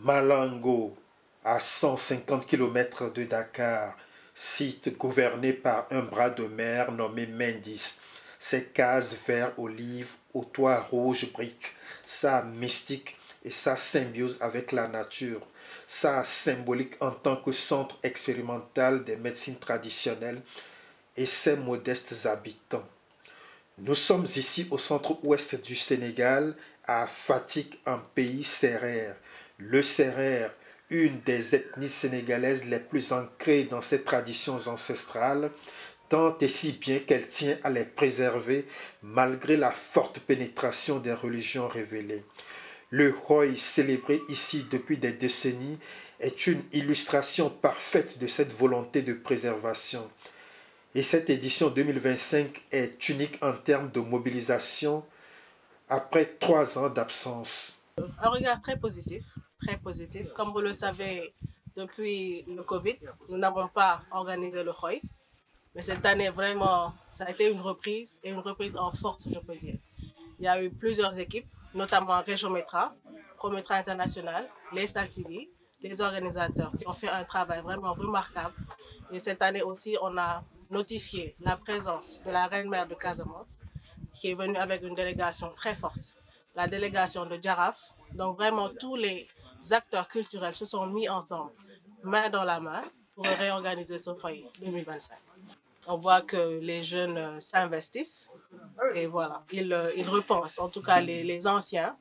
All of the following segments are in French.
Malango, à 150 km de Dakar, site gouverné par un bras de mer nommé Mendis. Ses cases vert olive au toit rouge brique, sa mystique et sa symbiose avec la nature, sa symbolique en tant que centre expérimental des médecines traditionnelles et ses modestes habitants. Nous sommes ici au centre-ouest du Sénégal, à Fatick, en pays sérère. Le sérère, une des ethnies sénégalaises les plus ancrées dans ses traditions ancestrales, tant et si bien qu'elle tient à les préserver malgré la forte pénétration des religions révélées. Le Hoy, célébré ici depuis des décennies, est une illustration parfaite de cette volonté de préservation. Et cette édition 2025 est unique en termes de mobilisation après 3 ans d'absence. Un regard très positif, très positif. Comme vous le savez, depuis le Covid, nous n'avons pas organisé le Hoy. Mais cette année, vraiment, ça a été une reprise et une reprise en force, je peux dire. Il y a eu plusieurs équipes, notamment Région Métra, Prométra International, les Saltigui, les organisateurs qui ont fait un travail vraiment remarquable. Et cette année aussi, on a notifié la présence de la reine-mère de Casamance, qui est venue avec une délégation très forte, la délégation de Djaraf. Donc vraiment, tous les acteurs culturels se sont mis ensemble, main dans la main, pour réorganiser ce foyer 2025. On voit que les jeunes s'investissent et voilà, ils repensent, en tout cas les anciens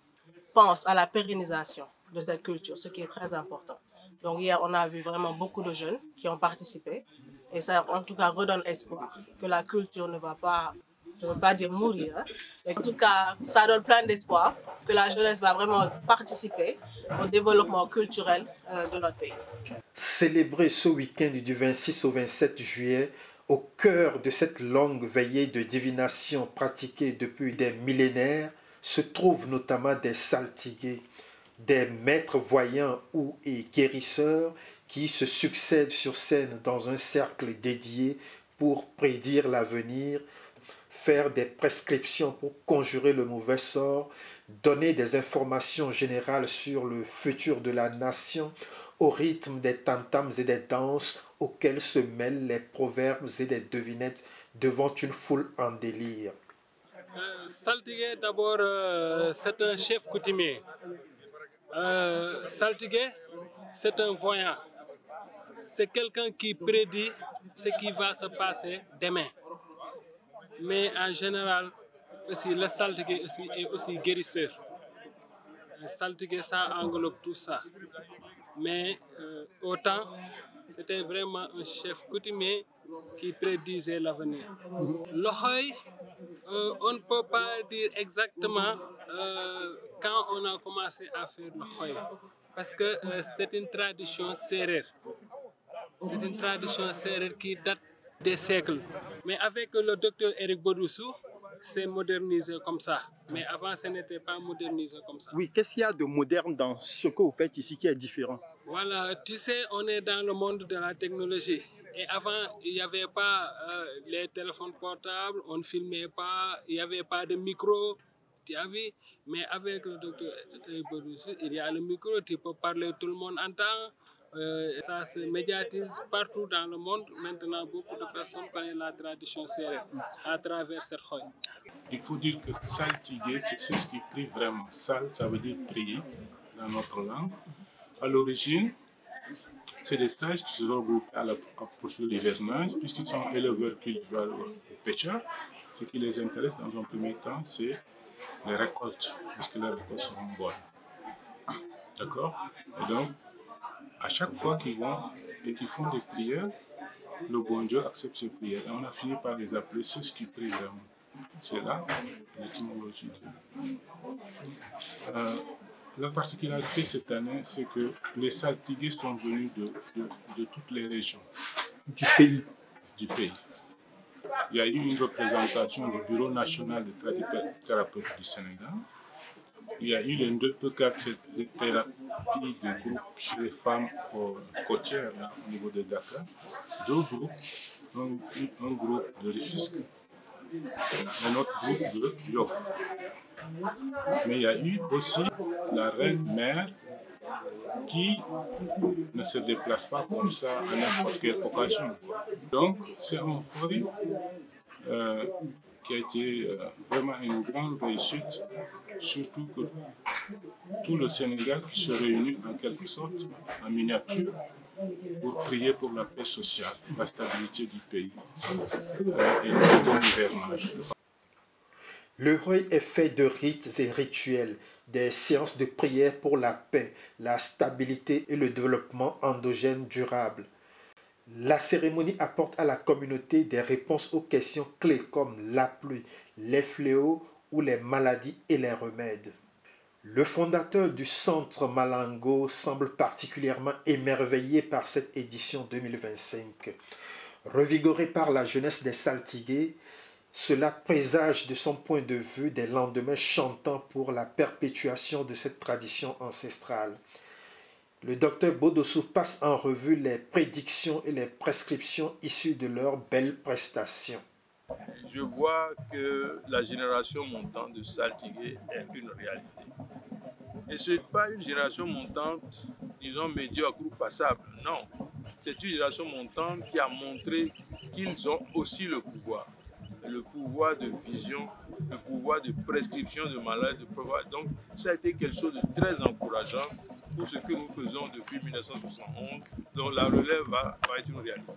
pensent à la pérennisation de cette culture, ce qui est très important. Donc hier, on a vu vraiment beaucoup de jeunes qui ont participé et ça, en tout cas, redonne espoir que la culture ne va pas, je ne veux pas dire mourir, hein, mais en tout cas, ça donne plein d'espoir que la jeunesse va vraiment participer au développement culturel de notre pays. Célébré ce week-end du 26 au 27 juillet, au cœur de cette longue veillée de divination pratiquée depuis des millénaires, se trouvent notamment des saltigués, des maîtres voyants ou et guérisseurs qui se succèdent sur scène dans un cercle dédié pour prédire l'avenir, faire des prescriptions pour conjurer le mauvais sort, donner des informations générales sur le futur de la nation au rythme des tam-tams et des danses auxquelles se mêlent les proverbes et des devinettes devant une foule en délire. Saltigué, d'abord, c'est un chef coutumier. Saltigué, c'est un voyant. C'est quelqu'un qui prédit ce qui va se passer demain. Mais en général, aussi, le saltigué est aussi guérisseur. Le saltigué, ça englobe tout ça. Mais autant, c'était vraiment un chef coutumier qui prédisait l'avenir. L'Ohoi, on ne peut pas dire exactement quand on a commencé à faire l'Ohoi. Parce que c'est une tradition sérère. C'est une tradition sérère qui date des siècles. Mais avec le docteur Eric Bodoussou, c'est modernisé comme ça. Mais avant, ce n'était pas modernisé comme ça. Oui, qu'est-ce qu'il y a de moderne dans ce que vous faites ici qui est différent? Voilà, tu sais, on est dans le monde de la technologie. Et avant, il n'y avait pas les téléphones portables, on ne filmait pas, il n'y avait pas de micro. Tu as vu? Mais avec le docteur Bodoussou, il y a le micro, tu peux parler, tout le monde entend. Ça se médiatise partout dans le monde. Maintenant, beaucoup de personnes connaissent la tradition sérère à travers cette khoy. Il faut dire que saltigué, c'est ce qui prie vraiment. Sal, ça veut dire prier dans notre langue. À l'origine, c'est des sages qui se regroupent à l'approche de l'hivernage, puisqu'ils sont éleveurs, cultiveurs et pêcheurs. Ce qui les intéresse dans un premier temps, c'est les récoltes, puisque les récoltes seront bonnes. D'accord? Et donc, à chaque fois qu'ils vont et qu'ils font des prières, le bon Dieu accepte ces prières. Et on a fini par les appeler ceux qui prient vraiment. C'est là l'étymologie. La particularité cette année, c'est que les saltigués sont venus de toutes les régions. Du pays. Du pays. Il y a eu une représentation du Bureau national des thérapeutes du Sénégal. Il y a eu l'Ndepeka, cette thérapie de groupe chez les femmes côtières là, au niveau de Dakar. Deux groupes, un groupe de Rufisque et un autre groupe de Yoff. Mais il y a eu aussi la reine-mère qui ne se déplace pas comme ça à n'importe quelle occasion. Donc, c'est un projet qui a été vraiment une grande réussite, surtout que tout le Sénégal qui se réunit en quelque sorte, en miniature, pour prier pour la paix sociale, la stabilité du pays et le bon hivernage. Le Roy est fait de rites et rituels, des séances de prière pour la paix, la stabilité et le développement endogène durable. La cérémonie apporte à la communauté des réponses aux questions clés comme la pluie, les fléaux ou les maladies et les remèdes. Le fondateur du Centre Malango semble particulièrement émerveillé par cette édition 2025. Revigoré par la jeunesse des Saltigués, cela présage de son point de vue des lendemains chantants pour la perpétuation de cette tradition ancestrale. Le docteur Bodossou passe en revue les prédictions et les prescriptions issues de leurs belles prestations. Je vois que la génération montante de Saltigué est une réalité. Et ce n'est pas une génération montante, disons, médiocre ou passable. Non, c'est une génération montante qui a montré qu'ils ont aussi le pouvoir de vision, le pouvoir de prescription de maladies, de pouvoir. Donc, ça a été quelque chose de très encourageant pour ce que nous faisons depuis 1971, dont la relève va être une réalité.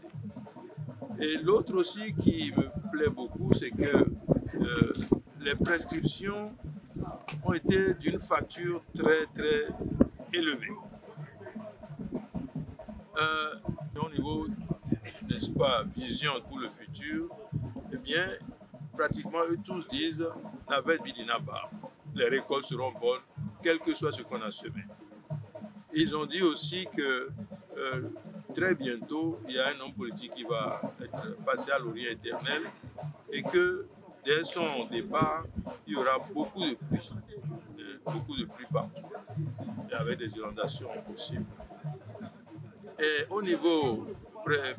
Et l'autre aussi qui me plaît beaucoup, c'est que les prescriptions ont été d'une facture très très élevée. Au niveau, n'est-ce pas, vision pour le futur, eh bien, pratiquement eux tous disent Navet Bidinaba, les récoltes seront bonnes, quel que soit ce qu'on a semé. Ils ont dit aussi que très bientôt, il y a un homme politique qui va être passé à l'Orient éternel et que dès son départ, il y aura beaucoup de pluie partout, et avec des inondations possibles. Et au niveau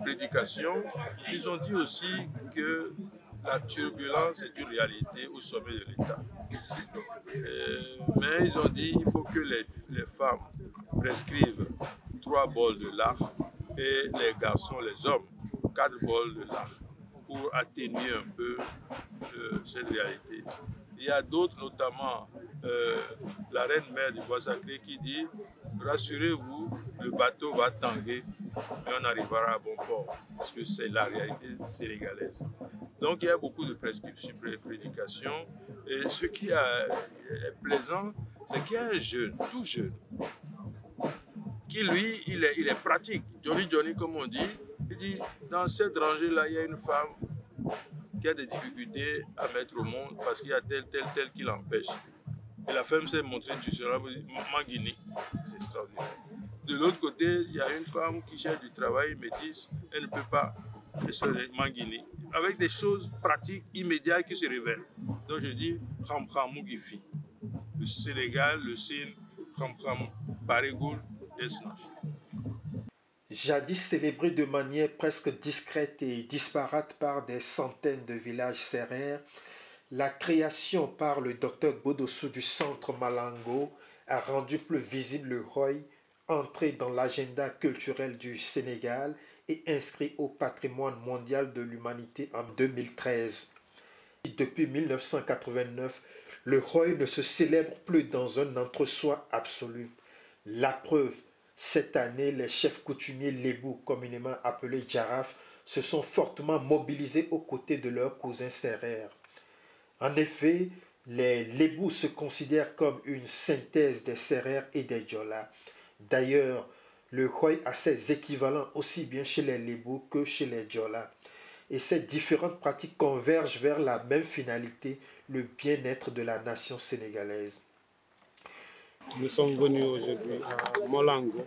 prédication, ils ont dit aussi que la turbulence est une réalité au sommet de l'État. Mais ils ont dit qu'il faut que les femmes prescrivent 3 bols de lard et les garçons, les hommes, 4 bols de lard pour atténuer un peu cette réalité. Il y a d'autres, notamment la reine mère du bois sacré qui dit « Rassurez-vous, le bateau va tanguer et on arrivera à bon port » parce que c'est la réalité sénégalaise. Donc il y a beaucoup de prescriptions, de prédications. Et ce qui est plaisant, c'est qu'il y a un jeune, tout jeune, qui lui, il est pratique. Johnny, comme on dit, il dit, dans cette rangée-là, il y a une femme qui a des difficultés à mettre au monde parce qu'il y a tel qui l'empêche. Et la femme s'est montrée, tu seras Manguini. C'est extraordinaire. De l'autre côté, il y a une femme qui cherche du travail, métisse, elle ne peut pas, elle se Manguini. Avec des choses pratiques, immédiates qui se révèlent. Donc je dis, Khamkham Mugifi. Le Sénégal, le Sine, Khamkham, Barégoul, Esnaf. Jadis célébré de manière presque discrète et disparate par des centaines de villages sérères, la création par le docteur Bodossou du Centre Malango a rendu plus visible le Roy, entré dans l'agenda culturel du Sénégal et inscrit au patrimoine mondial de l'humanité en 2013. Depuis 1989, le Roy ne se célèbre plus dans un entre-soi absolu. La preuve, cette année, les chefs coutumiers lébou, communément appelés Djaraf, se sont fortement mobilisés aux côtés de leurs cousins sérères. En effet, les lébous se considèrent comme une synthèse des sérères et des djola. D'ailleurs, le Roy a ses équivalents aussi bien chez les lébous que chez les djola. Et ces différentes pratiques convergent vers la même finalité, le bien-être de la nation sénégalaise. Nous sommes venus aujourd'hui à Molango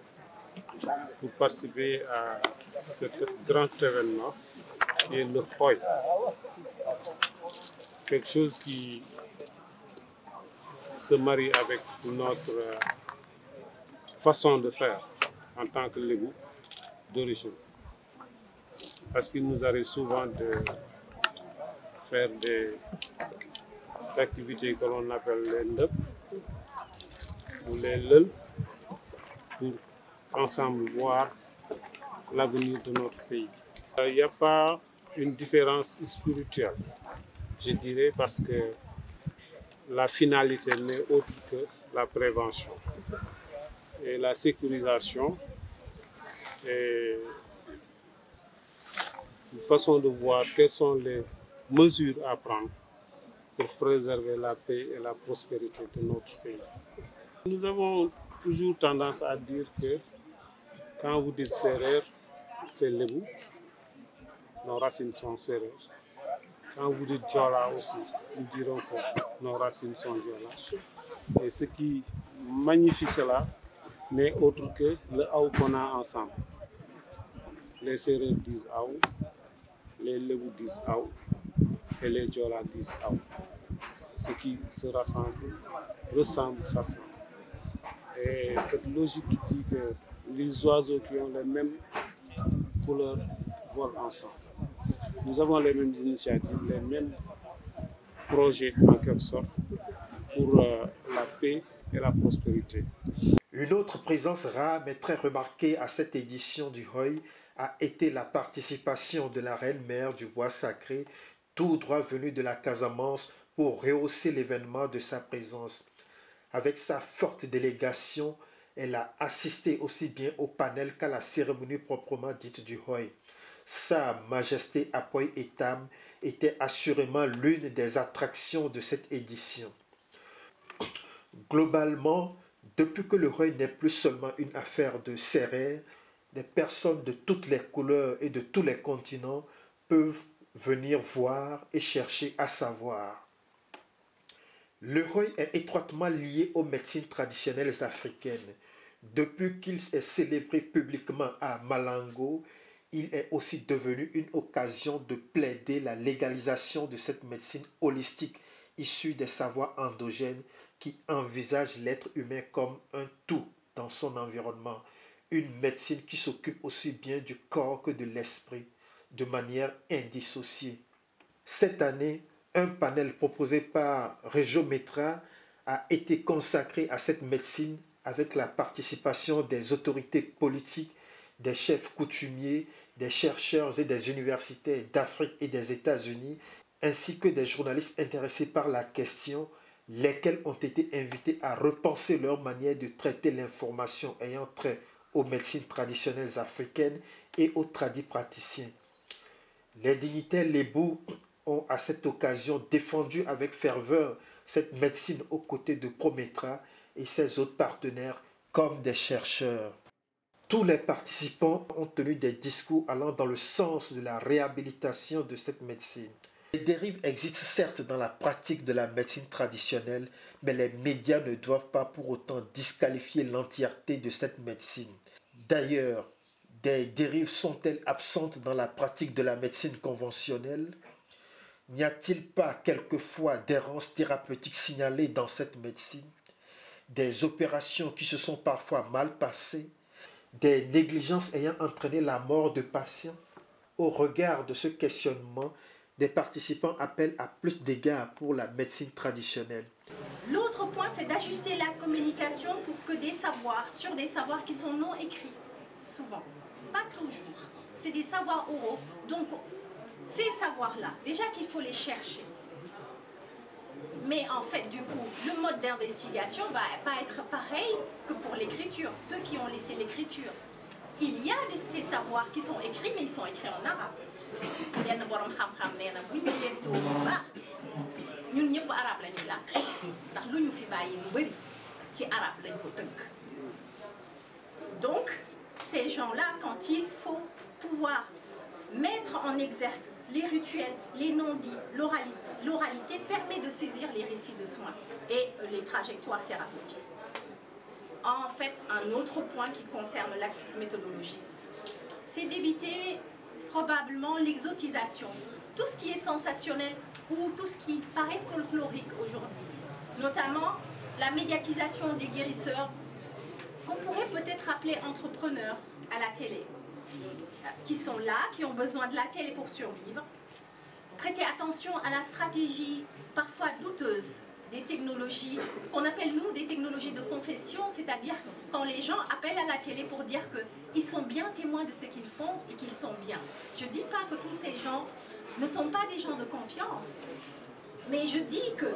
pour participer à cet grand événement qui est le Roy. Quelque chose qui se marie avec notre façon de faire en tant que lébou d'origine. Parce qu'il nous arrive souvent de faire des activités que l'on appelle les ndep ou les lel, ensemble voir l'avenir de notre pays. Il n'y a pas une différence spirituelle, je dirais, parce que la finalité n'est autre que la prévention et la sécurisation et une façon de voir quelles sont les mesures à prendre pour préserver la paix et la prospérité de notre pays. Nous avons toujours tendance à dire que quand vous dites Sérère, c'est Lébou, nos racines sont Sérères. Quand vous dites Diola aussi, nous dirons que nos racines sont Diola. Et ce qui magnifie cela n'est autre que le Aou qu'on a ensemble. Les Sérères disent Aou, les Lébou disent Aou et les Diola disent Aou. Ce qui se rassemble, ressemble, s'assemble. Et cette logique qui dit que les oiseaux qui ont les mêmes couleurs volent ensemble. Nous avons les mêmes initiatives, les mêmes projets en quelque sorte pour la paix et la prospérité. Une autre présence rare mais très remarquée à cette édition du Hoi a été la participation de la reine-mère du bois sacré, tout droit venue de la Casamance pour rehausser l'événement de sa présence. Avec sa forte délégation, elle a assisté aussi bien au panel qu'à la cérémonie proprement dite du Hoi. Sa Majesté Apoy Etam était assurément l'une des attractions de cette édition. Globalement, depuis que le Hoi n'est plus seulement une affaire de Sérères, des personnes de toutes les couleurs et de tous les continents peuvent venir voir et chercher à savoir. Le Hoi est étroitement lié aux médecines traditionnelles africaines. Depuis qu'il est célébré publiquement à Malango, il est aussi devenu une occasion de plaider la légalisation de cette médecine holistique issue des savoirs endogènes qui envisage l'être humain comme un tout dans son environnement. Une médecine qui s'occupe aussi bien du corps que de l'esprit, de manière indissociée. Cette année, un panel proposé par Regiometra a été consacré à cette médecine avec la participation des autorités politiques, des chefs coutumiers, des chercheurs et des universitaires d'Afrique et des États-Unis, ainsi que des journalistes intéressés par la question, lesquels ont été invités à repenser leur manière de traiter l'information ayant trait aux médecines traditionnelles africaines et aux tradipraticiens. Les dignitaires lébou ont à cette occasion défendu avec ferveur cette médecine aux côtés de Prométra et ses autres partenaires comme des chercheurs. Tous les participants ont tenu des discours allant dans le sens de la réhabilitation de cette médecine. Les dérives existent certes dans la pratique de la médecine traditionnelle, mais les médias ne doivent pas pour autant disqualifier l'entièreté de cette médecine. D'ailleurs, des dérives sont-elles absentes dans la pratique de la médecine conventionnelle? N'y a-t-il pas quelquefois d'errances thérapeutiques signalées dans cette médecine? Des opérations qui se sont parfois mal passées? Des négligences ayant entraîné la mort de patients? Au regard de ce questionnement, des participants appellent à plus d'égards pour la médecine traditionnelle. L'autre point, c'est d'ajuster la communication pour que des savoirs, sur des savoirs qui sont non écrits, souvent, pas toujours, c'est des savoirs oraux, donc ces savoirs-là, déjà qu'il faut les chercher. Mais en fait, du coup, le mode d'investigation va pas être pareil que pour l'écriture, ceux qui ont laissé l'écriture. Il y a ces savoirs qui sont écrits, mais ils sont écrits en arabe. Ñun ñëpp arabe la ñuy làkk ndax lu ñu fi bàyyi lu bëri ci arabe lañ ko tënk. Donc ces gens-là, quand il faut pouvoir mettre en exergue les rituels, les non-dits, l'oralité permet de saisir les récits de soins et les trajectoires thérapeutiques. En fait, un autre point qui concerne l'axe méthodologique, c'est d'éviter probablement l'exotisation, tout ce qui est sensationnel ou tout ce qui paraît folklorique aujourd'hui, notamment la médiatisation des guérisseurs, qu'on pourrait peut-être appeler entrepreneurs à la télé, qui sont là, qui ont besoin de la télé pour survivre. Prêtez attention à la stratégie parfois douteuse des technologies qu'on appelle nous des technologies de confession, c'est-à-dire quand les gens appellent à la télé pour dire qu'ils sont bien témoins de ce qu'ils font et qu'ils sont bien. Je ne dis pas que tous ces gens ne sont pas des gens de confiance, mais je dis que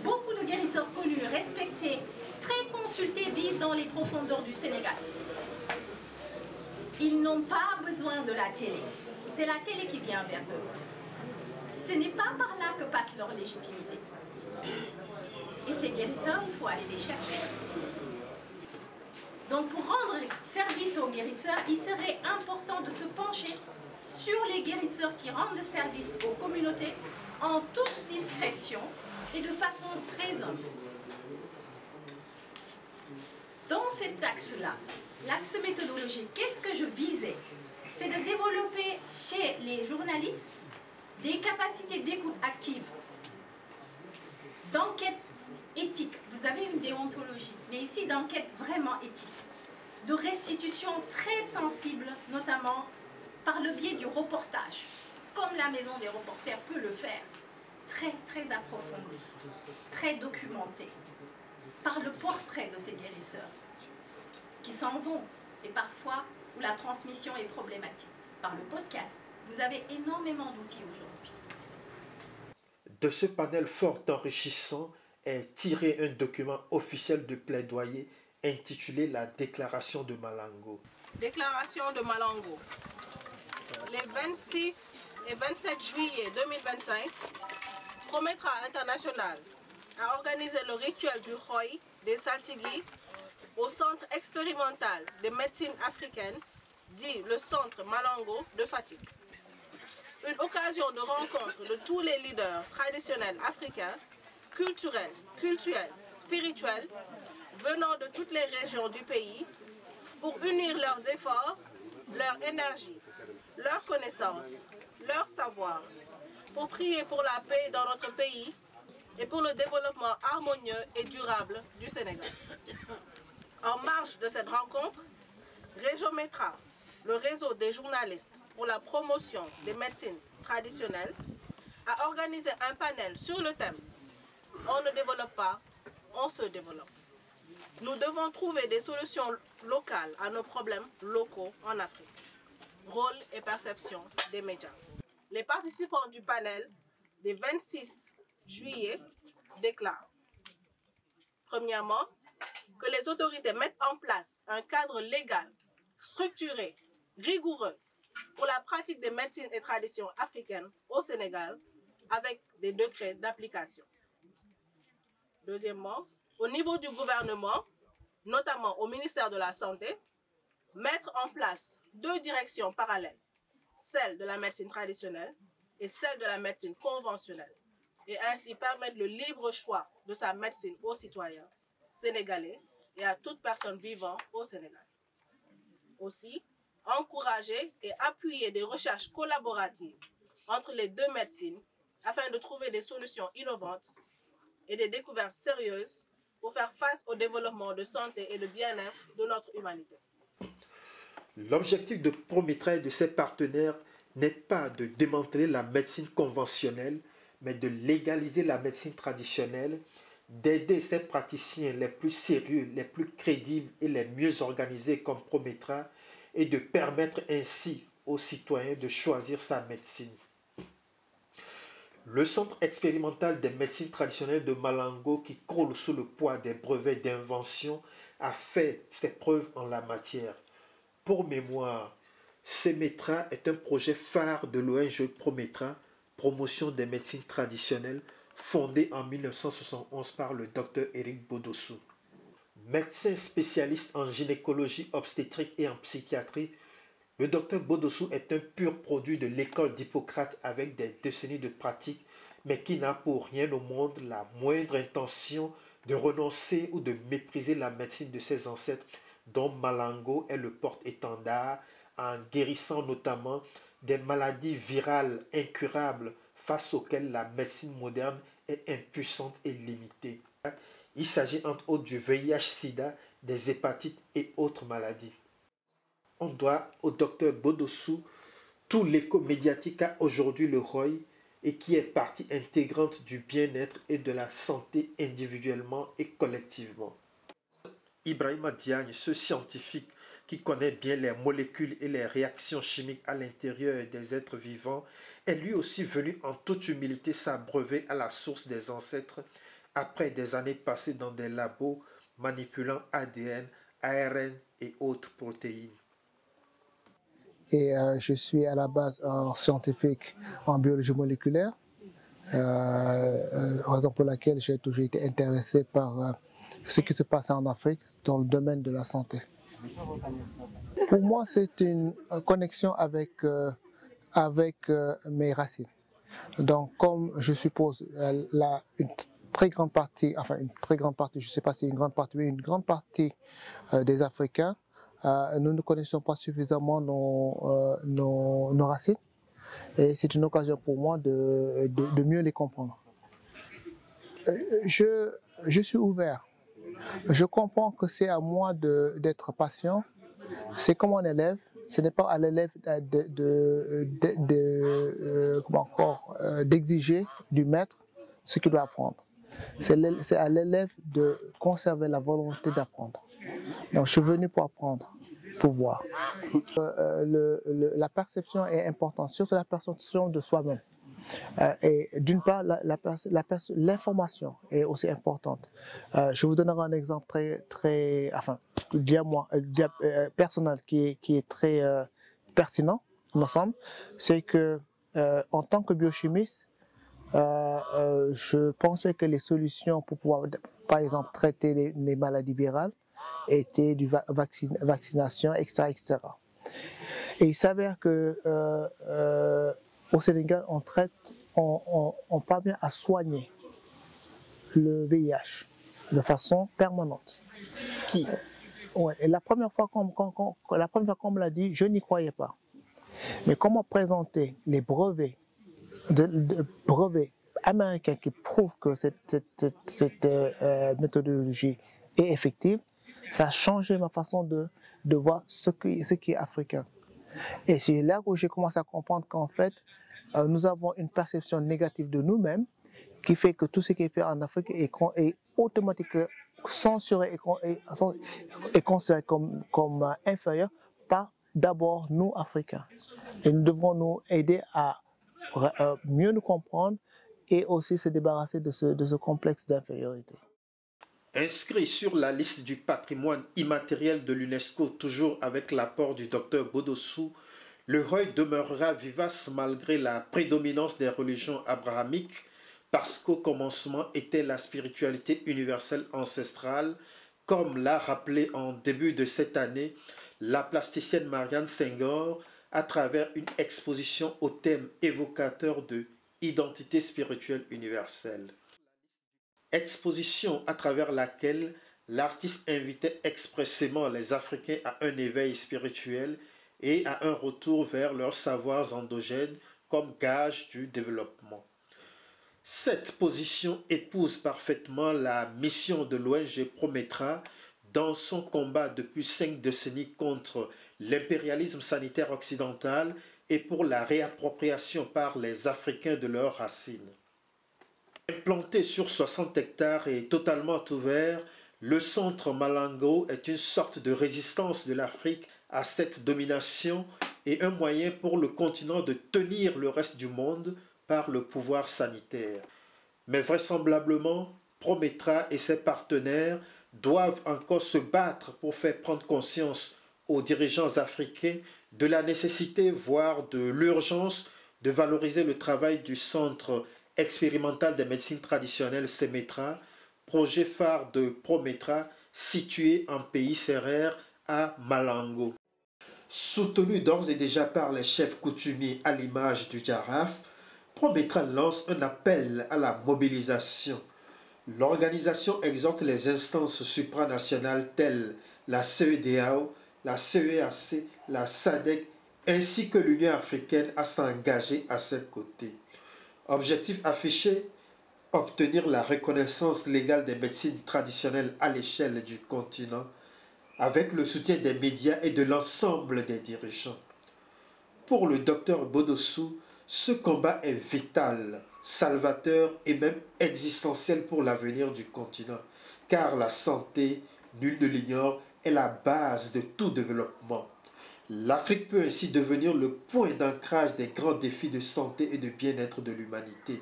beaucoup de guérisseurs connus, respectés, très consultés vivent dans les profondeurs du Sénégal. Ils n'ont pas besoin de la télé. C'est la télé qui vient vers eux. Ce n'est pas par là que passe leur légitimité. Et ces guérisseurs, il faut aller les chercher. Donc pour rendre service aux guérisseurs, il serait important de se pencher sur les guérisseurs qui rendent service aux communautés en toute discrétion et de façon très humble. Dans cet axe-là, l'axe méthodologique, qu'est-ce que je visais? C'est de développer chez les journalistes des capacités d'écoute active, d'enquête éthique. Vous avez une déontologie, mais ici d'enquête vraiment éthique, de restitution très sensible, notamment par le biais du reportage, comme la Maison des reporters peut le faire, très très approfondi, très documenté, par le portrait de ces guérisseurs qui s'en vont et parfois où la transmission est problématique. Par le podcast, vous avez énormément d'outils aujourd'hui. De ce panel fort enrichissant est tiré un document officiel de plaidoyer intitulé la Déclaration de Malango. Déclaration de Malango. Les 26 et 27 juillet 2025, Prométra International a organisé le rituel du Khoy des Saltigui au Centre expérimental des médecines africaines, dit le Centre Malango de Fatick. Une occasion de rencontre de tous les leaders traditionnels africains, culturels, spirituels, venant de toutes les régions du pays, pour unir leurs efforts, leur énergie, leurs connaissances, leur savoir, pour prier pour la paix dans notre pays et pour le développement harmonieux et durable du Sénégal. En marge de cette rencontre, Région-Métra, le réseau des journalistes pour la promotion des médecines traditionnelles, a organisé un panel sur le thème « On ne développe pas, on se développe ». Nous devons trouver des solutions locales à nos problèmes locaux en Afrique. Rôle et perception des médias. Les participants du panel des 26 juillet déclarent, premièrement, que les autorités mettent en place un cadre légal, structuré, rigoureux pour la pratique des médecines et traditions africaines au Sénégal avec des décrets d'application. Deuxièmement, au niveau du gouvernement, notamment au ministère de la Santé, mettre en place 2 directions parallèles, celle de la médecine traditionnelle et celle de la médecine conventionnelle, et ainsi permettre le libre choix de sa médecine aux citoyens sénégalais et à toute personne vivant au Sénégal. Aussi, encourager et appuyer des recherches collaboratives entre les 2 médecines afin de trouver des solutions innovantes et des découvertes sérieuses pour faire face au développement de santé et de bien-être de notre humanité. L'objectif de Prométra et de ses partenaires n'est pas de démanteler la médecine conventionnelle, mais de légaliser la médecine traditionnelle, d'aider ces praticiens les plus sérieux, les plus crédibles et les mieux organisés comme Prométra, et de permettre ainsi aux citoyens de choisir sa médecine. Le Centre expérimental des médecines traditionnelles de Malango, qui croule sous le poids des brevets d'invention, a fait ses preuves en la matière. Pour mémoire, CEMETRA est un projet phare de l'ONG Prométra, promotion des médecines traditionnelles, fondé en 1971 par le Dr Éric Bodossou. Médecin spécialiste en gynécologie obstétrique et en psychiatrie, le Dr Bodossou est un pur produit de l'école d'Hippocrate avec des décennies de pratique, mais qui n'a pour rien au monde la moindre intention de renoncer ou de mépriser la médecine de ses ancêtres, dont Malango est le porte-étendard, en guérissant notamment des maladies virales incurables face auxquelles la médecine moderne est impuissante et limitée. Il s'agit entre autres du VIH-Sida, des hépatites et autres maladies. On doit au docteur Bodossou tout l'écho médiatique qu'a aujourd'hui le ROI, et qui est partie intégrante du bien-être et de la santé individuellement et collectivement. Ibrahima Diagne, ce scientifique qui connaît bien les molécules et les réactions chimiques à l'intérieur des êtres vivants, est lui aussi venu en toute humilité s'abreuver à la source des ancêtres après des années passées dans des labos manipulant ADN, ARN et autres protéines. Et je suis à la base un scientifique en biologie moléculaire, raison pour laquelle j'ai toujours été intéressé par ce qui se passe en Afrique dans le domaine de la santé. Pour moi, c'est une connexion avec mes racines. Donc, comme je suppose, une très grande partie, je ne sais pas si une grande partie, mais une grande partie des Africains, nous ne connaissons pas suffisamment nos racines. Et c'est une occasion pour moi de mieux les comprendre. Je suis ouvert. Je comprends que c'est à moi d'être patient. C'est comme un élève. Ce n'est pas à l'élève d'exiger du maître ce qu'il doit apprendre. C'est à l'élève de conserver la volonté d'apprendre. Donc je suis venu pour apprendre, pour voir. La perception est importante, surtout la perception de soi-même. Et d'une part, l'information est aussi importante. Je vous donnerai un exemple personnel qui est très pertinent, il me semble. C'est que en tant que biochimiste, je pensais que les solutions pour pouvoir, par exemple, traiter les maladies virales étaient du vaccination, etc., etc. Et il s'avère que au Sénégal, on parvient à soigner le VIH de façon permanente. Ouais, et la première fois qu'on me l'a dit, je n'y croyais pas. Mais comment présenter les brevets américains qui prouvent que cette méthodologie est effective, ça a changé ma façon de voir ce qui est africain. Et c'est là où j'ai commencé à comprendre qu'en fait, nous avons une perception négative de nous-mêmes qui fait que tout ce qui est fait en Afrique est automatiquement censuré et considéré comme inférieur par d'abord nous, Africains. Et nous devrons nous aider à mieux nous comprendre et aussi se débarrasser de ce complexe d'infériorité. Inscrit sur la liste du patrimoine immatériel de l'UNESCO, toujours avec l'apport du Dr Bodossou, le Heuil demeurera vivace malgré la prédominance des religions abrahamiques, parce qu'au commencement était la spiritualité universelle ancestrale, comme l'a rappelé en début de cette année la plasticienne Marianne Senghor à travers une exposition au thème évocateur de identité spirituelle universelle. Exposition à travers laquelle l'artiste invitait expressément les Africains à un éveil spirituel et à un retour vers leurs savoirs endogènes comme gage du développement. Cette position épouse parfaitement la mission de l'ONG Prométra dans son combat depuis 5 décennies contre l'impérialisme sanitaire occidental et pour la réappropriation par les Africains de leurs racines. Implanté sur 60 hectares et totalement ouvert, le centre Malango est une sorte de résistance de l'Afrique à cette domination et un moyen pour le continent de tenir le reste du monde par le pouvoir sanitaire. Mais vraisemblablement, Prométra et ses partenaires doivent encore se battre pour faire prendre conscience aux dirigeants africains de la nécessité, voire de l'urgence, de valoriser le travail du Centre expérimental des médecines traditionnelles CEMETRA, projet phare de Prométra situé en pays sérère à Malango. Soutenu d'ores et déjà par les chefs coutumiers à l'image du Jaraf, Prométra lance un appel à la mobilisation. L'organisation exhorte les instances supranationales telles la CEDEAO, la CEAC, la SADC ainsi que l'Union africaine à s'engager à ses côtés. Objectif affiché, obtenir la reconnaissance légale des médecines traditionnelles à l'échelle du continent avec le soutien des médias et de l'ensemble des dirigeants. Pour le docteur Bodossou, Ce combat est vital, salvateur et même existentiel pour l'avenir du continent, car la santé, nul ne l'ignore, est la base de tout développement. L'Afrique peut ainsi devenir le point d'ancrage des grands défis de santé et de bien-être de l'humanité.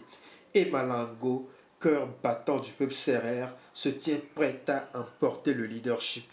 Et Malango, cœur battant du peuple sérère, se tient prêt à emporter le leadership.